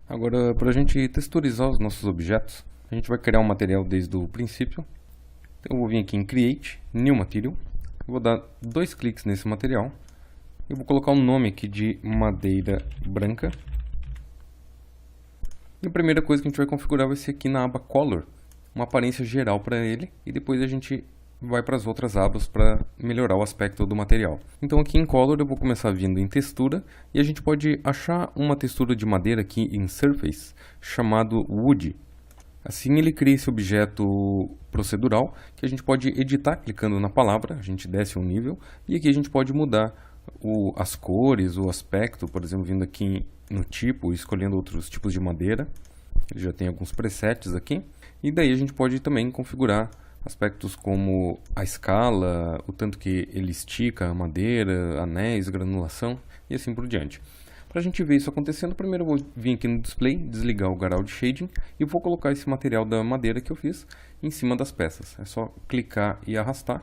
Agora, para a gente texturizar os nossos objetos, a gente vai criar um material desde o princípio. Então, eu vou vir aqui em Create, New Material, eu vou dar 2 cliques nesse material, eu vou colocar um nome aqui de madeira branca. E a primeira coisa que a gente vai configurar vai ser aqui na aba Color, uma aparência geral para ele, e depois a gente vai para as outras abas para melhorar o aspecto do material. Então aqui em Color eu vou começar vindo em Textura, e a gente pode achar uma textura de madeira aqui em Surface, chamado Wood. Assim ele cria esse objeto procedural, que a gente pode editar clicando na palavra, a gente desce um nível, e aqui a gente pode mudar as cores, o aspecto, por exemplo, vindo aqui no tipo, escolhendo outros tipos de madeira. Ele já tem alguns presets aqui, e daí a gente pode também configurar aspectos como a escala, o tanto que ele estica a madeira, anéis, granulação e assim por diante. Para a gente ver isso acontecendo, primeiro eu vou vir aqui no Display, desligar o Ground Shading e vou colocar esse material da madeira que eu fiz em cima das peças. É só clicar e arrastar.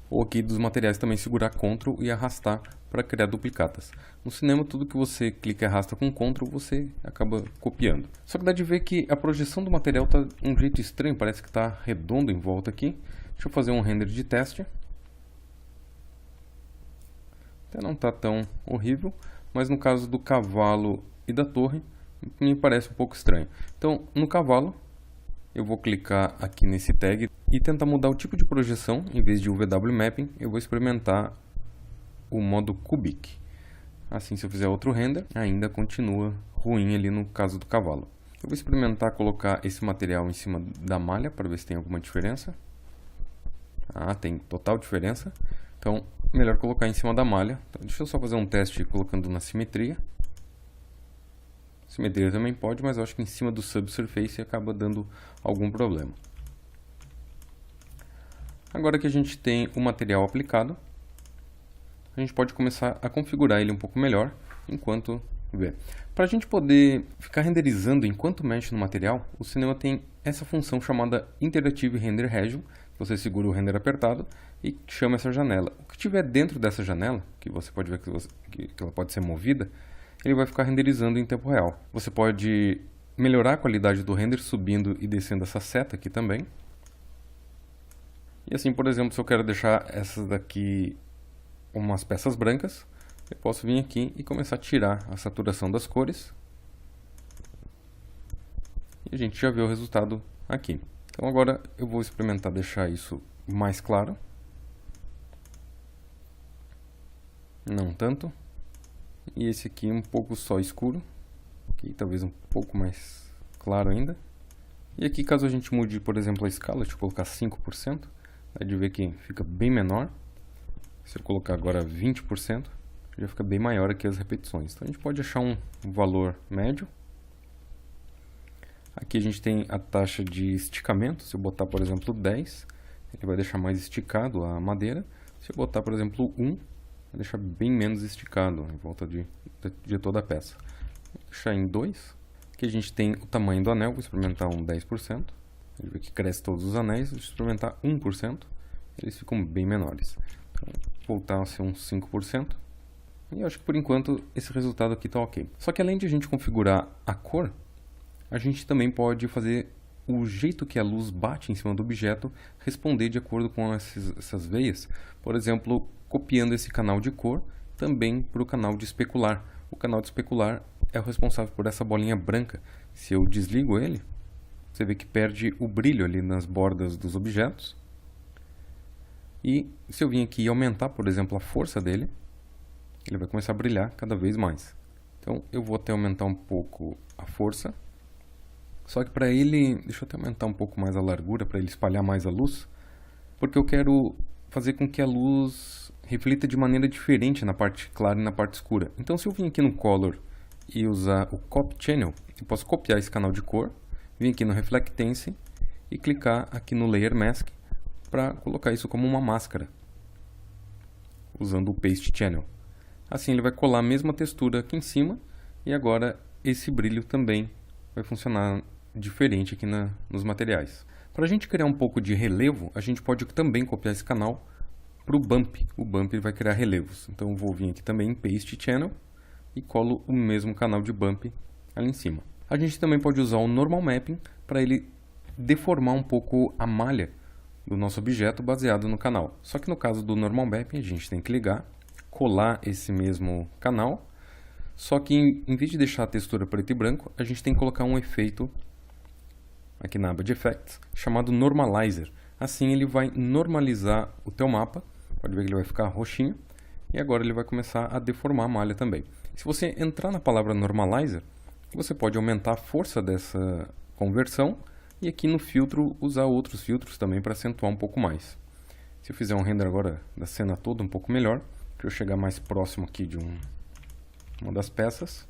Ou aqui dos materiais também segurar Ctrl e arrastar para criar duplicatas. No cinema, tudo que você clica e arrasta com Ctrl, você acaba copiando. Só que dá de ver que a projeção do material está de um jeito estranho, parece que está redondo em volta aqui. Deixa eu fazer um render de teste. Até não está tão horrível, mas no caso do cavalo e da torre, me parece um pouco estranho. Então, no cavalo, eu vou clicar aqui nesse tag e tentar mudar o tipo de projeção. Em vez de UV Mapping, eu vou experimentar o modo Cubic. Assim, se eu fizer outro render, ainda continua ruim ali no caso do cavalo. Eu vou experimentar colocar esse material em cima da malha para ver se tem alguma diferença. Ah, tem total diferença. Então, melhor colocar em cima da malha. Então, deixa eu só fazer um teste colocando na simetria. Simetria também pode, mas eu acho que em cima do subsurface acaba dando algum problema. Agora que a gente tem o material aplicado, a gente pode começar a configurar ele um pouco melhor enquanto vê. Para a gente poder ficar renderizando enquanto mexe no material, o Cinema tem essa função chamada Interactive Render Region. Você segura o render apertado e chama essa janela. O que tiver dentro dessa janela, que você pode ver que ela pode ser movida, ele vai ficar renderizando em tempo real. Você pode melhorar a qualidade do render subindo e descendo essa seta aqui também. E assim, por exemplo, se eu quero deixar essas daqui umas peças brancas, eu posso vir aqui e começar a tirar a saturação das cores. E a gente já vê o resultado aqui. Então agora eu vou experimentar deixar isso mais claro. Não tanto. E esse aqui um pouco só escuro. Aqui talvez um pouco mais claro ainda. E aqui, caso a gente mude, por exemplo, a escala, deixa eu colocar 5%, dá de ver que fica bem menor. Se eu colocar agora 20%, já fica bem maior aqui as repetições. Então a gente pode achar um valor médio. Aqui a gente tem a taxa de esticamento. Se eu botar, por exemplo, 10, ele vai deixar mais esticado a madeira. Se eu botar, por exemplo, 1, vai deixar bem menos esticado em volta de toda a peça. Vou deixar em 2. Aqui a gente tem o tamanho do anel. Vou experimentar um 10%. Ele vê que cresce todos os anéis. Vou experimentar 1%. Eles ficam bem menores. Então, voltar a ser uns 5%. E eu acho que por enquanto esse resultado aqui está ok. Só que além de a gente configurar a cor, a gente também pode fazer o jeito que a luz bate em cima do objeto responder de acordo com essas veias. Por exemplo, copiando esse canal de cor também para o canal de especular. O canal de especular é o responsável por essa bolinha branca. Se eu desligo ele, você vê que perde o brilho ali nas bordas dos objetos. E se eu vir aqui e aumentar, por exemplo, a força dele, ele vai começar a brilhar cada vez mais. Então eu vou até aumentar um pouco a força. Só que para ele, deixa eu até aumentar um pouco mais a largura para ele espalhar mais a luz, porque eu quero fazer com que a luz reflita de maneira diferente na parte clara e na parte escura. Então se eu vir aqui no Color e usar o Copy Channel, eu posso copiar esse canal de cor, vir aqui no Reflectance e clicar aqui no Layer Mask para colocar isso como uma máscara, usando o Paste Channel. Assim ele vai colar a mesma textura aqui em cima e agora esse brilho também vai funcionar diferente aqui nos materiais. Para a gente criar um pouco de relevo, a gente pode também copiar esse canal para o Bump. O Bump vai criar relevos. Então eu vou vir aqui também em Paste Channel e colo o mesmo canal de Bump ali em cima. A gente também pode usar o Normal Mapping para ele deformar um pouco a malha do nosso objeto baseado no canal. Só que no caso do Normal Mapping a gente tem que ligar, colar esse mesmo canal, só que em vez de deixar a textura preto e branco, a gente tem que colocar um efeito aqui na aba de Effects, chamado Normalizer. Assim ele vai normalizar o teu mapa, pode ver que ele vai ficar roxinho, e agora ele vai começar a deformar a malha também. Se você entrar na palavra Normalizer, você pode aumentar a força dessa conversão, e aqui no filtro usar outros filtros também para acentuar um pouco mais. Se eu fizer um render agora da cena toda um pouco melhor, para eu chegar mais próximo aqui de uma das peças,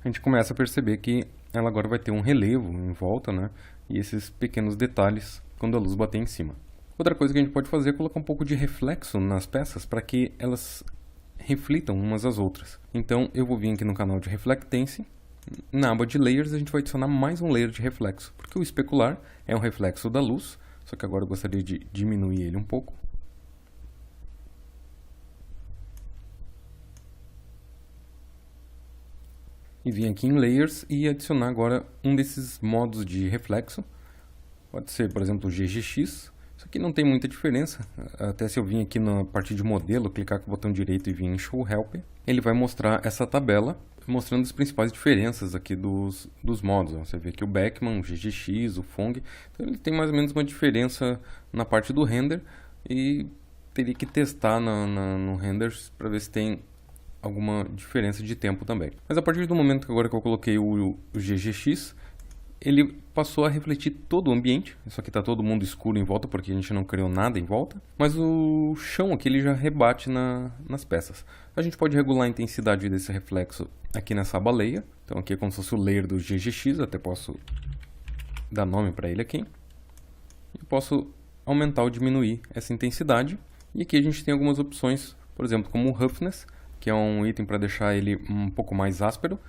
a gente começa a perceber que ela agora vai ter um relevo em volta, né? E esses pequenos detalhes quando a luz bater em cima. Outra coisa que a gente pode fazer é colocar um pouco de reflexo nas peças para que elas reflitam umas às outras. Então eu vou vir aqui no canal de Reflectance, na aba de Layers a gente vai adicionar mais um layer de reflexo, porque o especular é um reflexo da luz, só que agora eu gostaria de diminuir ele um pouco. E vim aqui em Layers e adicionar agora um desses modos de reflexo. Pode ser, por exemplo, o GGX. Isso aqui não tem muita diferença. Até se eu vir aqui na parte de modelo, clicar com o botão direito e vir em Show Help, ele vai mostrar essa tabela, mostrando as principais diferenças aqui dos modos. Você vê aqui o Beckman, o GGX, o Phong. Então ele tem mais ou menos uma diferença na parte do render e teria que testar no render para ver se tem alguma diferença de tempo também. Mas a partir do momento que agora que eu coloquei o GGX, ele passou a refletir todo o ambiente. Isso aqui está todo mundo escuro em volta porque a gente não criou nada em volta. Mas o chão aqui ele já rebate nas peças. A gente pode regular a intensidade desse reflexo aqui nessa aba Layer. Então aqui é como se fosse o layer do GGX, até posso dar nome para ele aqui. E posso aumentar ou diminuir essa intensidade. E aqui a gente tem algumas opções, por exemplo, como o Roughness, que é um item para deixar ele um pouco mais áspero.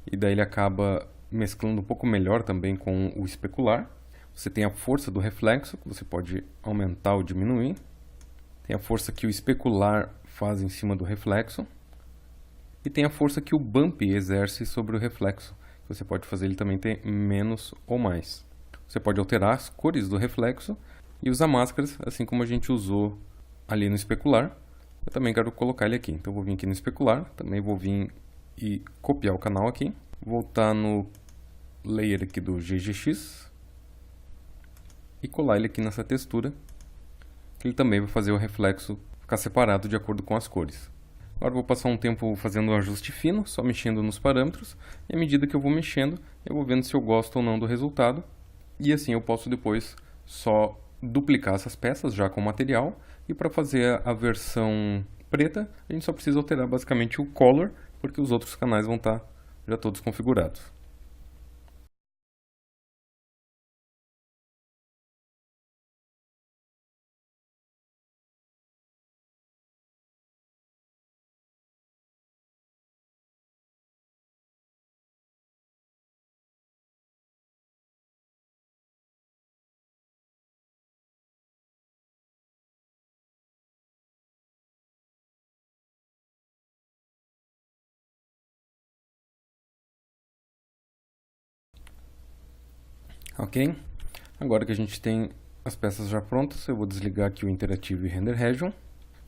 E daí ele acaba mesclando um pouco melhor também com o especular. Você tem a força do reflexo, que você pode aumentar ou diminuir. Tem a força que o especular faz em cima do reflexo. E tem a força que o bump exerce sobre o reflexo. Você pode fazer ele também ter menos ou mais. Você pode alterar as cores do reflexo e usar máscaras, assim como a gente usou ali no especular. Eu também quero colocar ele aqui. Então eu vou vir aqui no especular, também vou vir e copiar o canal aqui. Voltar no layer aqui do GGX e colar ele aqui nessa textura, que ele também vai fazer o reflexo ficar separado de acordo com as cores. Agora eu vou passar um tempo fazendo um ajuste fino, só mexendo nos parâmetros, e à medida que eu vou mexendo, eu vou vendo se eu gosto ou não do resultado, e assim eu posso depois só duplicar essas peças já com o material, e para fazer a versão preta, a gente só precisa alterar basicamente o color, porque os outros canais vão estar já todos configurados. Ok? Agora que a gente tem as peças já prontas, eu vou desligar aqui o Interactive Render Region.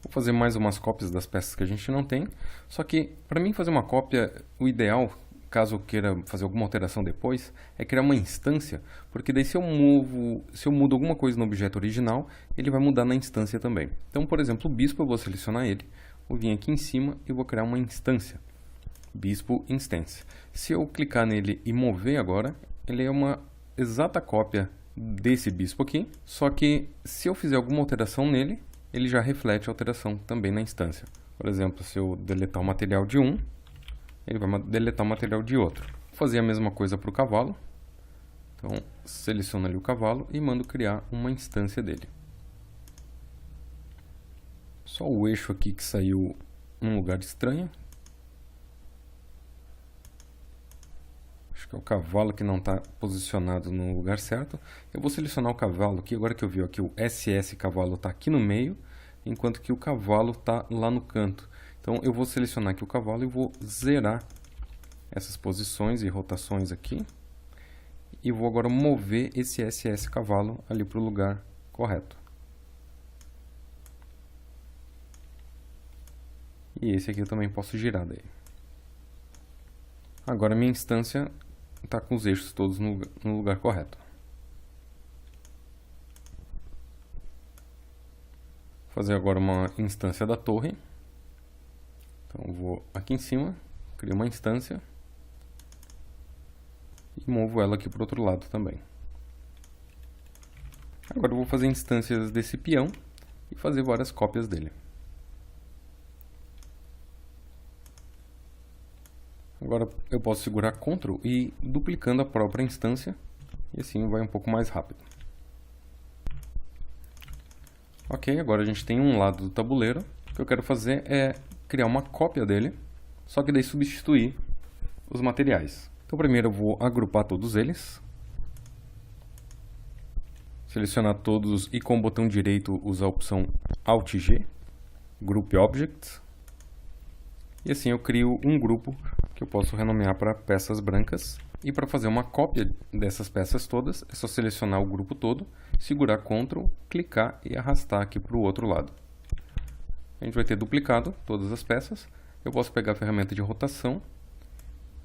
Vou fazer mais umas cópias das peças que a gente não tem. Só que, para mim fazer uma cópia, o ideal, caso eu queira fazer alguma alteração depois, é criar uma instância, porque daí se eu mudo alguma coisa no objeto original, ele vai mudar na instância também. Então, por exemplo, o Bispo, eu vou selecionar ele, vou vir aqui em cima e vou criar uma instância. Bispo Instance. Se eu clicar nele e mover agora, ele é uma exata cópia desse bispo aqui, só que se eu fizer alguma alteração nele, ele já reflete a alteração também na instância. Por exemplo, se eu deletar o material de um, ele vai deletar o material de outro. Vou fazer a mesma coisa para o cavalo. Então, seleciono ali o cavalo e mando criar uma instância dele. Só o eixo aqui que saiu num lugar estranho. Acho que é o cavalo que não está posicionado no lugar certo. Eu vou selecionar o cavalo aqui, agora que eu vi aqui o SS cavalo está aqui no meio, enquanto que o cavalo está lá no canto. Então eu vou selecionar aqui o cavalo e vou zerar essas posições e rotações aqui. E vou agora mover esse SS cavalo ali para o lugar correto. E esse aqui eu também posso girar daí. Agora minha instância está com os eixos todos no lugar correto. Vou fazer agora uma instância da torre. Então eu vou aqui em cima, crio uma instância e movo ela aqui para o outro lado também. Agora eu vou fazer instâncias desse peão e fazer várias cópias dele. Agora eu posso segurar Ctrl e ir duplicando a própria instância, e assim vai um pouco mais rápido. Ok, agora a gente tem um lado do tabuleiro. O que eu quero fazer é criar uma cópia dele, só que daí substituir os materiais. Então primeiro eu vou agrupar todos eles. Selecionar todos e com o botão direito usar a opção Alt G, Group Objects. E assim eu crio um grupo que eu posso renomear para peças brancas. E para fazer uma cópia dessas peças todas, é só selecionar o grupo todo, segurar Ctrl, clicar e arrastar aqui para o outro lado. A gente vai ter duplicado todas as peças. Eu posso pegar a ferramenta de rotação,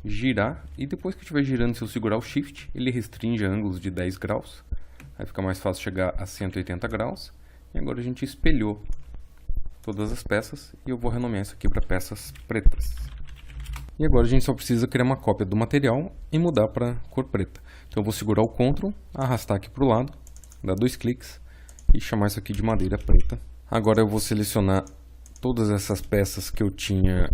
girar, e depois que eu estiver girando, se eu segurar o Shift, ele restringe ângulos de 10 graus. Aí fica mais fácil chegar a 180 graus. E agora a gente espelhou todas as peças e eu vou renomear isso aqui para peças pretas. E agora a gente só precisa criar uma cópia do material e mudar para cor preta. Então eu vou segurar o Ctrl, arrastar aqui para o lado, dar 2 cliques e chamar isso aqui de madeira preta. Agora eu vou selecionar todas essas peças que eu tinha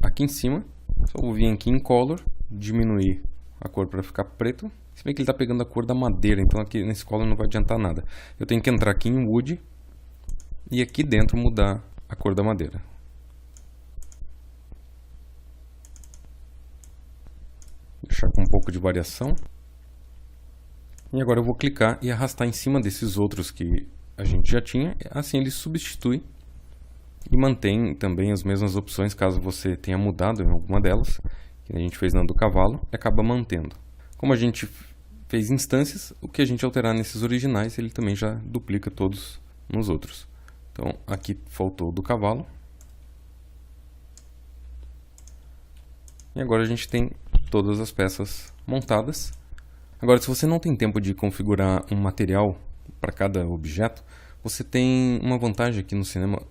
aqui em cima. Só vou vir aqui em Color, diminuir a cor para ficar preto. Se bem que ele está pegando a cor da madeira, então aqui nesse Color não vai adiantar nada. Eu tenho que entrar aqui em Wood e aqui dentro mudar a cor da madeira. Deixar com um pouco de variação. E agora eu vou clicar e arrastar em cima desses outros que a gente já tinha. Assim ele substitui e mantém também as mesmas opções caso você tenha mudado em alguma delas, que a gente fez na do cavalo, e acaba mantendo. Como a gente fez instâncias, o que a gente alterar nesses originais, ele também já duplica todos nos outros. Então aqui faltou do cavalo. E agora a gente tem todas as peças montadas. Agora, se você não tem tempo de configurar um material para cada objeto, você tem uma vantagem aqui no Cinema,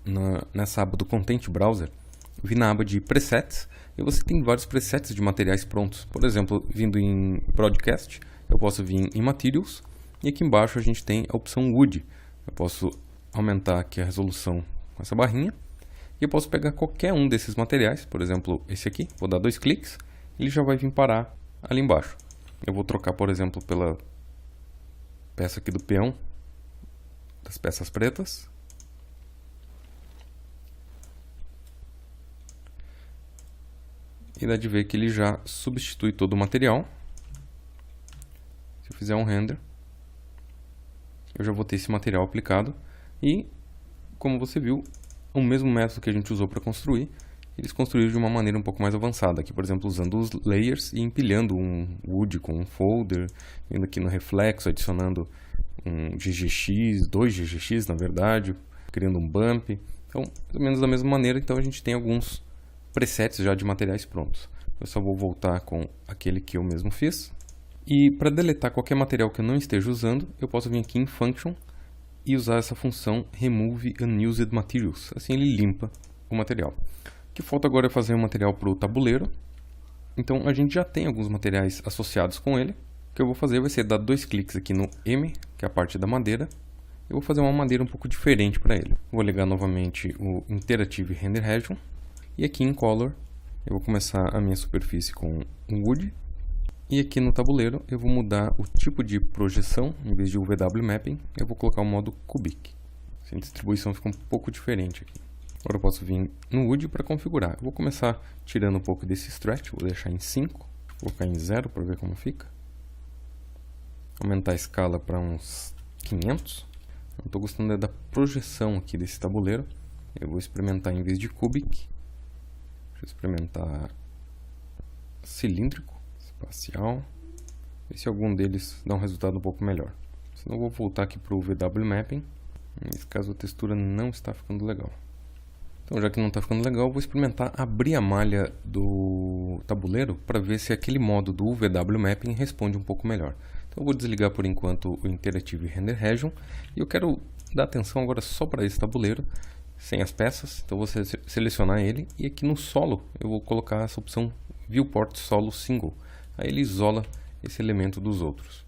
nessa aba do Content Browser. Vir na aba de Presets, e você tem vários presets de materiais prontos. Por exemplo, vindo em Broadcast, eu posso vir em Materials, e aqui embaixo a gente tem a opção Wood. Eu posso aumentar aqui a resolução com essa barrinha, e eu posso pegar qualquer um desses materiais, por exemplo, esse aqui, vou dar 2 cliques, ele já vai vir parar ali embaixo. Eu vou trocar, por exemplo, pela peça aqui do peão, das peças pretas. E dá de ver que ele já substitui todo o material. Se eu fizer um render, eu já vou ter esse material aplicado. E, como você viu, o mesmo método que a gente usou para construir, eles construíram de uma maneira um pouco mais avançada. Aqui, por exemplo, usando os layers e empilhando um wood com um folder, vindo aqui no reflexo, adicionando um GGX, 2 GGX na verdade, criando um bump. Então, mais ou menos da mesma maneira, então a gente tem alguns presets já de materiais prontos. Eu só vou voltar com aquele que eu mesmo fiz. E para deletar qualquer material que eu não esteja usando, eu posso vir aqui em Function e usar essa função Remove Unused Materials. Assim ele limpa o material. O que falta agora é fazer um material para o tabuleiro. Então a gente já tem alguns materiais associados com ele. O que eu vou fazer vai ser dar 2 cliques aqui no M, que é a parte da madeira. Eu vou fazer uma madeira um pouco diferente para ele. Vou ligar novamente o Interactive Render Region. E aqui em Color eu vou começar a minha superfície com um Wood. E aqui no tabuleiro eu vou mudar o tipo de projeção. Em vez de UVW Mapping, eu vou colocar o modo Cubic. Assim, a distribuição fica um pouco diferente aqui. Agora eu posso vir no Wood para configurar. Eu vou começar tirando um pouco desse stretch, vou deixar em 5, vou colocar em 0 para ver como fica. Aumentar a escala para uns 500. Não estou gostando da projeção aqui desse tabuleiro. Eu vou experimentar em vez de Cubic, Vou experimentar cilíndrico, espacial. Ver se algum deles dá um resultado um pouco melhor. Senão eu vou voltar aqui para o VW Mapping. Nesse caso a textura não está ficando legal. Então, já que não está ficando legal, eu vou experimentar abrir a malha do tabuleiro para ver se aquele modo do VW Mapping responde um pouco melhor. Então eu vou desligar por enquanto o Interactive Render Region e eu quero dar atenção agora só para esse tabuleiro, sem as peças. Então eu vou selecionar ele e aqui no solo eu vou colocar essa opção Viewport Solo Single. Aí ele isola esse elemento dos outros.